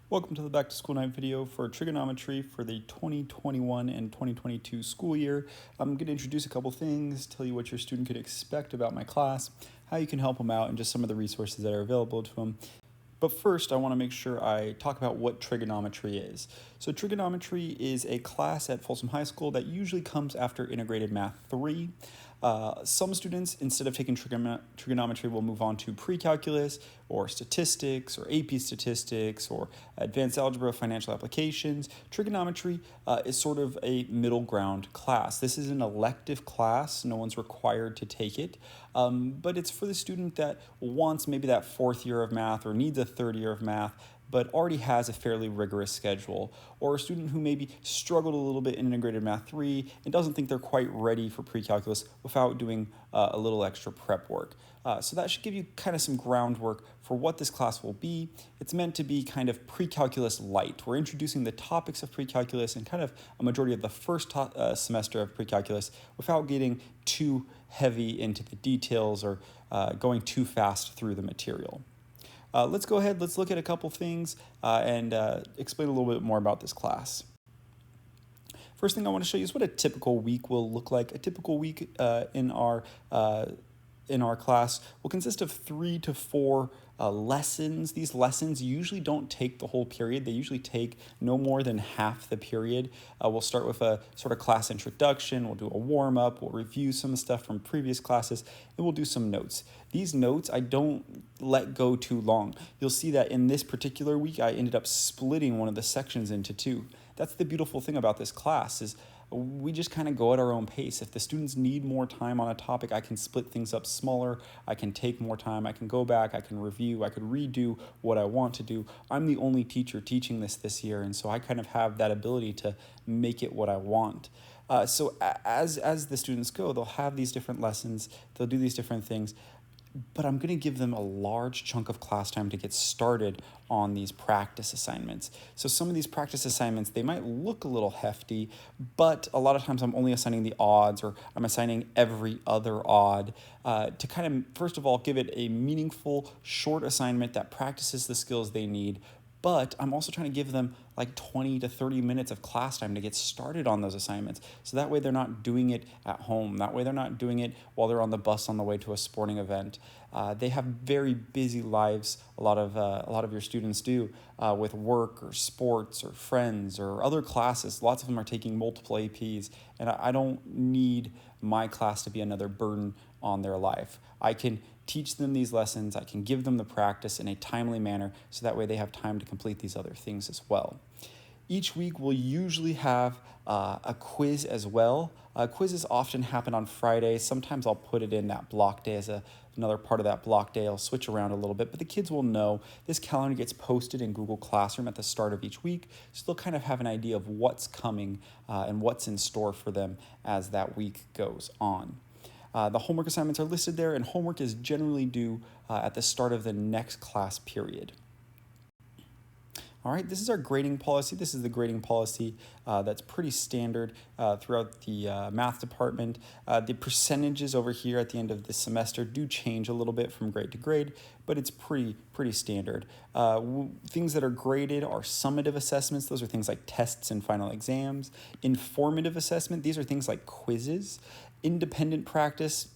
Welcome to the Back to School Night video for trigonometry for the 2021 and 2022 school year. I'm going to introduce a couple things, tell you what your student could expect about my class, how you can help them out, and just some of the resources that are available to them. But first, I want to make sure I talk about what trigonometry is. So trigonometry is a class at Folsom High School that usually comes after Integrated Math 3. Some students, instead of taking trigonometry, will move on to pre-calculus or statistics or AP statistics or advanced algebra, financial applications. Trigonometry is sort of a middle ground class. This is an elective class. No one's required to take it, but it's for the student that wants maybe that fourth year of math or needs a third year of math, but already has a fairly rigorous schedule, or a student who maybe struggled a little bit in Integrated Math 3 and doesn't think they're quite ready for pre-calculus without doing a little extra prep work. So that should give you kind of some groundwork for what this class will be. It's meant to be kind of pre-calculus light. We're introducing the topics of pre-calculus and kind of a majority of the first semester of pre-calculus without getting too heavy into the details or going too fast through the material. Let's go ahead, let's look at a couple things and explain a little bit more about this class. First thing I want to show you is what a typical week will look like. A typical week in our class will consist of 3 to 4 lessons. These lessons usually don't take the whole period. They usually take no more than half the period. We'll start with a sort of class introduction. We'll do a warm-up. We'll review some stuff from previous classes, and we'll do some notes. These notes I don't let go too long. You'll see that in this particular week, I ended up splitting one of the sections into 2. That's the beautiful thing about this class is we just kind of go at our own pace. If the students need more time on a topic, I can split things up smaller. I can take more time. I can go back. I can review. I could redo what I want to do. I'm the only teacher teaching this year, and so I kind of have that ability to make it what I want. So as the students go, they'll have these different lessons. They'll do these different things. But I'm going to give them a large chunk of class time to get started on these practice assignments. So some of these practice assignments, they might look a little hefty, but a lot of times I'm only assigning the odds, or I'm assigning every other odd to kind of, first of all, give it a meaningful, short assignment that practices the skills they need. But I'm also trying to give them like 20 to 30 minutes of class time to get started on those assignments. So that way they're not doing it at home. That way they're not doing it while they're on the bus on the way to a sporting event. They have very busy lives, a lot of your students do, with work or sports or friends or other classes. Lots of them are taking multiple APs, and I don't need my class to be another burden on their life. I can teach them these lessons, I can give them the practice in a timely manner so that way they have time to complete these other things as well. Each week we'll usually have a quiz as well. Quizzes often happen on Fridays. Sometimes I'll put it in that block day as another part of that block day. I'll switch around a little bit, but the kids will know. This calendar gets posted in Google Classroom at the start of each week, so they'll kind of have an idea of what's coming and what's in store for them as that week goes on. The homework assignments are listed there, and homework is generally due at the start of the next class period. All right, this is our grading policy. This is the grading policy that's pretty standard throughout the math department. The percentages over here at the end of the semester do change a little bit from grade to grade, but it's pretty standard. Things that are graded are summative assessments. Those are things like tests and final exams. Informative assessment, these are things like quizzes. Independent practice,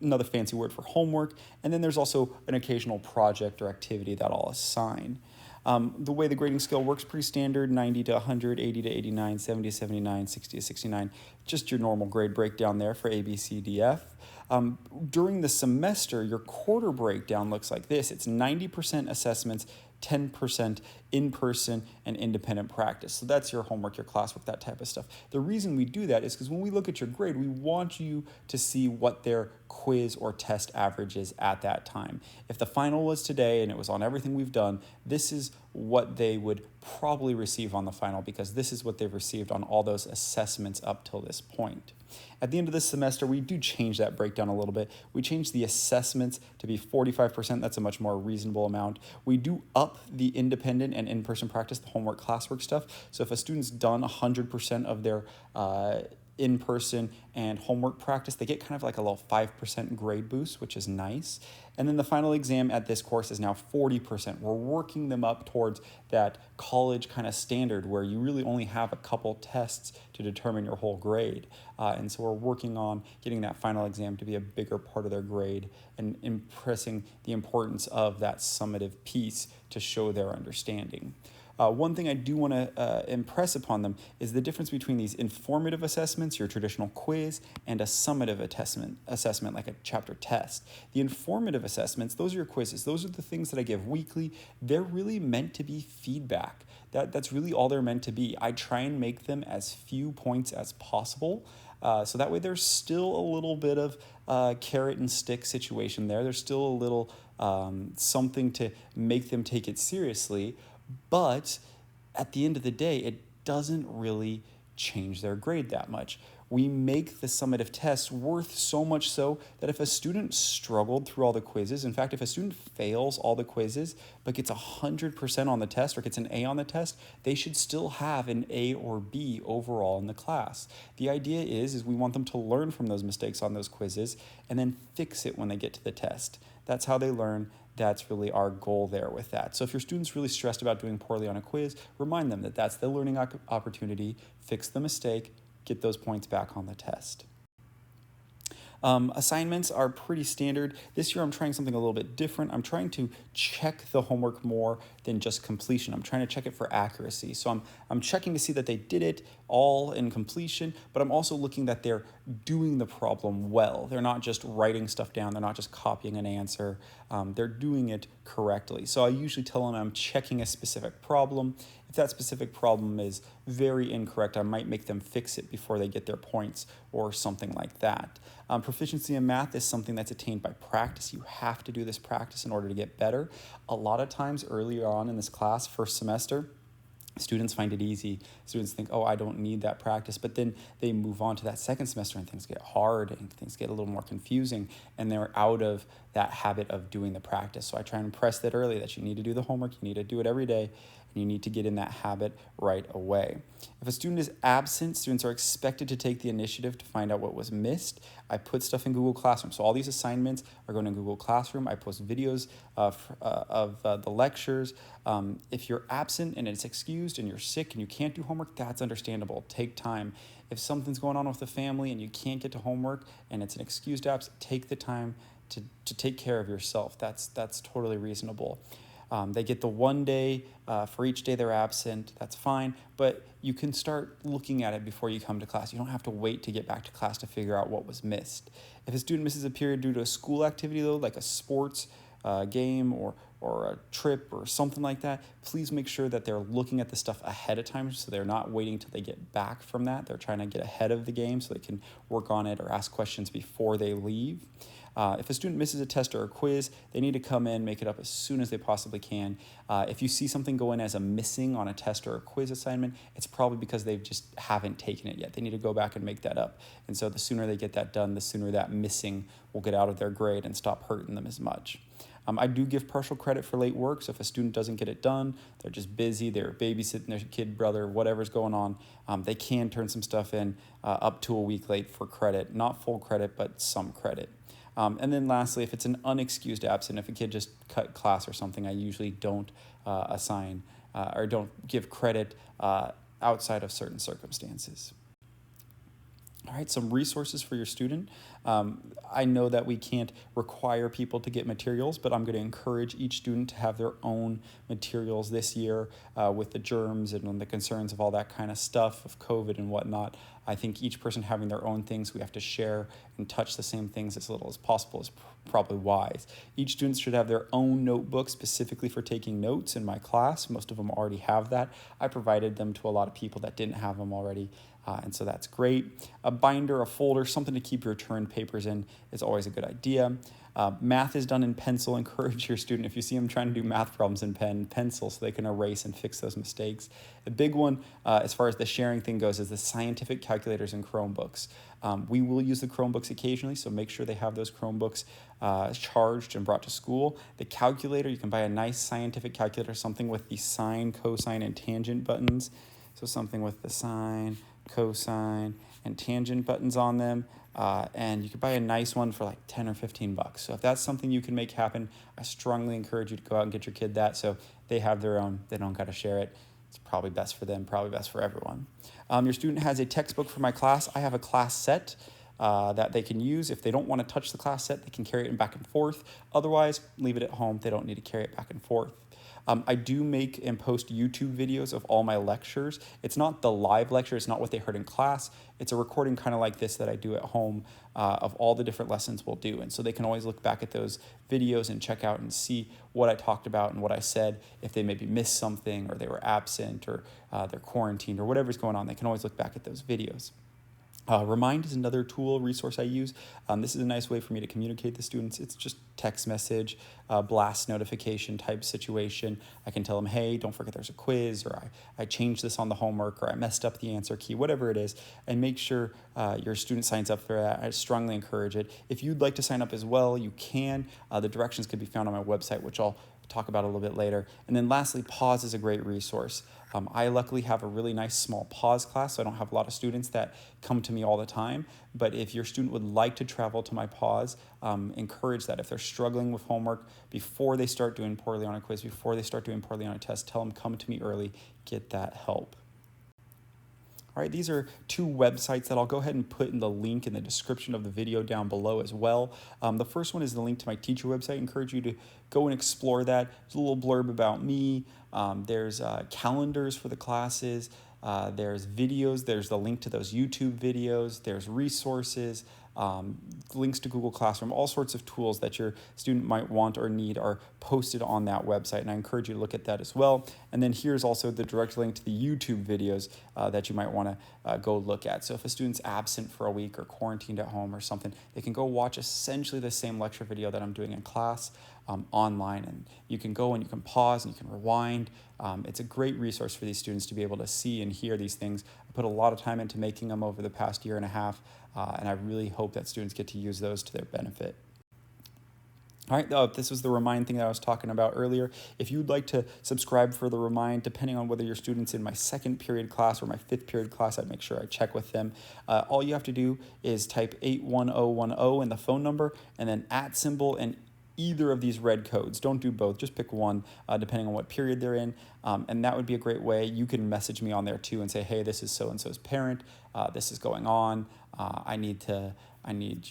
another fancy word for homework, and then there's also an occasional project or activity that I'll assign. The way the grading scale works, pretty standard, 90 to 100, 80 to 89, 70 to 79, 60 to 69, just your normal grade breakdown there for A, B, C, D, F. During the semester, your quarter breakdown looks like this. It's 90% assessments, 10% in-person and independent practice. So that's your homework, your classwork, that type of stuff. The reason we do that is because when we look at your grade, we want you to see what their quiz or test average is at that time. If the final was today and it was on everything we've done, this is what they would probably receive on the final because this is what they've received on all those assessments up till this point. At the end of this semester, we do change that breakdown a little bit. We change the assessments to be 45%. That's a much more reasonable amount. We do up the independent and in-person practice, the homework, classwork stuff. So if a student's done 100% of their in-person and homework practice, they get kind of like a little 5% grade boost, which is nice. And then the final exam at this course is now 40%. We're working them up towards that college kind of standard where you really only have a couple tests to determine your whole grade. And so we're working on getting that final exam to be a bigger part of their grade and impressing the importance of that summative piece to show their understanding. One thing I do want to impress upon them is the difference between these informative assessments, your traditional quiz, and a summative assessment like a chapter test. The informative assessments, those are your quizzes. Those are the things that I give weekly. They're really meant to be feedback. That's really all they're meant to be. I try and make them as few points as possible. So that way there's still a little bit of carrot and stick situation there. There's still a little something to make them take it seriously. But at the end of the day, it doesn't really change their grade that much. We make the summative tests worth so much so that if a student struggled through all the quizzes, in fact, if a student fails all the quizzes but gets 100% on the test or gets an A on the test, they should still have an A or B overall in the class. The idea is we want them to learn from those mistakes on those quizzes and then fix it when they get to the test. That's how they learn. That's really our goal there with that. So if your student's really stressed about doing poorly on a quiz, remind them that that's the learning opportunity, fix the mistake, get those points back on the test. Assignments are pretty standard. This year I'm trying something a little bit different. I'm trying to check the homework more than just completion. I'm trying to check it for accuracy. So I'm checking to see that they did it all in completion, but I'm also looking that they're doing the problem well. They're not just writing stuff down. They're not just copying an answer. They're doing it correctly. So I usually tell them I'm checking a specific problem. If that specific problem is very incorrect, I might make them fix it before they get their points or something like that. Proficiency in math is something that's attained by practice. You have to do this practice in order to get better. A lot of times earlier on in this class, first semester, students find it easy. Students think, oh, I don't need that practice. But then they move on to that second semester and things get hard and things get a little more confusing and they're out of that habit of doing the practice. So I try and impress that early that you need to do the homework, you need to do it every day, and you need to get in that habit right away. If a student is absent, students are expected to take the initiative to find out what was missed. I put stuff in Google Classroom. So all these assignments are going to Google Classroom. I post videos of the lectures. If you're absent and it's excused and you're sick and you can't do homework, that's understandable. Take time. If something's going on with the family and you can't get to homework and it's an excused absence, take the time to take care of yourself. That's totally reasonable. They get the 1 day for each day they're absent. That's fine, but you can start looking at it before you come to class. You don't have to wait to get back to class to figure out what was missed. If a student misses a period due to a school activity, though, like a sports game or a trip or something like that, please make sure that they're looking at the stuff ahead of time so they're not waiting till they get back from that. They're trying to get ahead of the game so they can work on it or ask questions before they leave. If a student misses a test or a quiz, they need to come in, make it up as soon as they possibly can. If you see something go in as a missing on a test or a quiz assignment, it's probably because they just haven't taken it yet. They need to go back and make that up. And so the sooner they get that done, the sooner that missing will get out of their grade and stop hurting them as much. I do give partial credit for late work, so if a student doesn't get it done, they're just busy, they're babysitting their kid, brother, whatever's going on, they can turn some stuff in up to a week late for credit. Not full credit, but some credit. And then lastly, if it's an unexcused absent, if a kid just cut class or something, I usually don't assign or don't give credit outside of certain circumstances. All right, some resources for your student. I know that we can't require people to get materials, but I'm going to encourage each student to have their own materials this year with the germs and the concerns of all that kind of stuff of COVID and whatnot. I think each person having their own things we have to share and touch the same things as little as possible is probably wise. Each student should have their own notebook specifically for taking notes in my class. Most of them already have that. I provided them to a lot of people that didn't have them already. And so that's great. A binder, a folder, something to keep your returned papers in is always a good idea. Math is done in pencil. Encourage your student, if you see them trying to do math problems in pencil so they can erase and fix those mistakes. The big one, as far as the sharing thing goes, is the scientific calculators and Chromebooks. We will use the Chromebooks occasionally, so make sure they have those Chromebooks charged and brought to school. The calculator, you can buy a nice scientific calculator, something with the sine, cosine, and tangent buttons. So something with the sine, cosine, and tangent buttons on them. And you could buy a nice one for like 10 or 15 bucks. So if that's something you can make happen, I strongly encourage you to go out and get your kid that so they have their own. They don't got to share it. It's probably best for them, probably best for everyone. Your student has a textbook for my class. I have a class set that they can use. If they don't want to touch the class set, they can carry it back and forth. Otherwise, leave it at home. They don't need to carry it back and forth. I do make and post YouTube videos of all my lectures. It's not the live lecture. It's not what they heard in class. It's a recording kind of like this that I do at home of all the different lessons we'll do. And so they can always look back at those videos and check out and see what I talked about and what I said. If they maybe missed something or they were absent or they're quarantined or whatever's going on, they can always look back at those videos. Remind is another tool, resource I use. This is a nice way for me to communicate with students. It's just text message, blast notification type situation. I can tell them, hey, don't forget there's a quiz, or I changed this on the homework, or I messed up the answer key, whatever it is, and make sure your student signs up for that. I strongly encourage it. If you'd like to sign up as well, you can. The directions can be found on my website, which I'll talk about a little bit later. And then lastly, Pause is a great resource. I luckily have a really nice small Pause class, so I don't have a lot of students that come to me all the time. But if your student would like to travel to my Pause, encourage that. If they're struggling with homework, before they start doing poorly on a quiz, before they start doing poorly on a test, tell them come to me early, get that help. All right, these are two websites that I'll go ahead and put in the link in the description of the video down below as well. The first one is the link to my teacher website. I encourage you to go and explore that. There's a little blurb about me. There's calendars for the classes. There's videos. There's the link to those YouTube videos. There's resources, links to Google Classroom, all sorts of tools that your student might want or need are posted on that website. And I encourage you to look at that as well. And then here's also the direct link to the YouTube videos that you might want to go look at. So if a student's absent for a week or quarantined at home or something, they can go watch essentially the same lecture video that I'm doing in class online. And you can go and you can pause and you can rewind. It's a great resource for these students to be able to see and hear these things. I put a lot of time into making them over the past year and a half, and I really hope that students get to use those to their benefit. All right, this was the Remind thing that I was talking about earlier. If you'd like to subscribe for the Remind, depending on whether your student's in my second period class or my fifth period class, I'd make sure I check with them. All you have to do is type 81010 in the phone number and then @ and either of these red codes. Don't do both, just pick one depending on what period they're in. And that would be a great way. You can message me on there too and say, hey, this is so-and-so's parent. This is going on. I need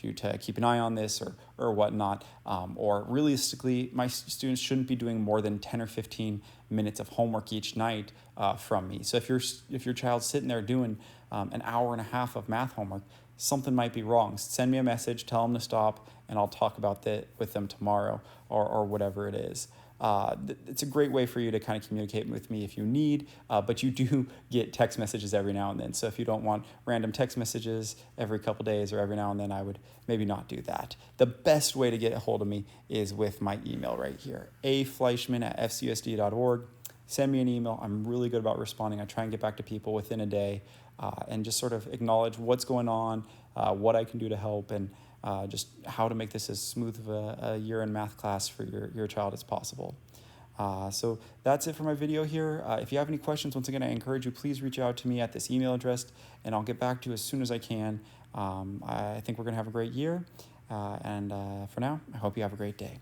you to keep an eye on this or whatnot. Or realistically, my students shouldn't be doing more than 10 or 15 minutes of homework each night from me. So if your child's sitting there doing an hour and a half of math homework, something might be wrong. Send me a message, tell them to stop, and I'll talk about that with them tomorrow or whatever it is. It's a great way for you to kind of communicate with me if you need, but you do get text messages every now and then. So if you don't want random text messages every couple days or every now and then, I would maybe not do that. The best way to get a hold of me is with my email right here, afleischmann@fcusd.org. Send me an email. I'm really good about responding. I try and get back to people within a day and just sort of acknowledge what's going on, what I can do to help, and just how to make this as smooth of a year in math class for your child as possible. So that's it for my video here. If you have any questions, once again, I encourage you, please reach out to me at this email address, and I'll get back to you as soon as I can. I think we're going to have a great year. And for now, I hope you have a great day.